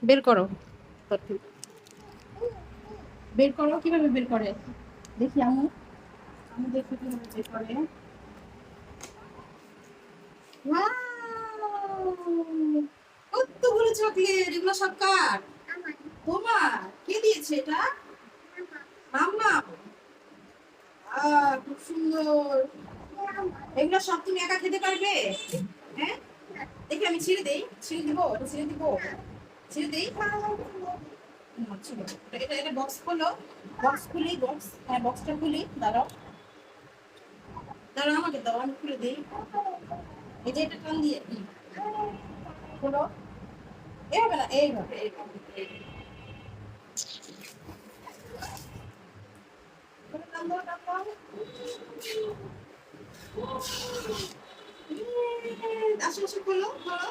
বের করো, বের করো, কিভাবে বের করে দেখি। আমি আমি দেখি কিভাবে বের করে। কতগুলো চকলেট, এগুলো সব কার? তোমার? কে দিয়েছে এটা? মাম্মা। খুব সুন্দর। এগুলো সব তুমি একা খেতে পারবে? হ্যাঁ, দেখি আমি ছিঁড়ে দেই। ছিঁড়ে দিব, এটা ছিঁড়ে দিব, ছিঁড়ে দেই। ছিল এটা, এটা বক্স খোলো, বক্স খুলি, বক্স, হ্যাঁ বক্সটা খুলি। দাঁড়াও, দাঁড়াও, আমাকে দাও, আমি খুলে দিই। এই যে এটা টান দিয়ে খোলো। এইভাবে না, এইভাবে, এইভাবে, টান দাও, টান দাও। আশেপাশে খোলো, খোলো।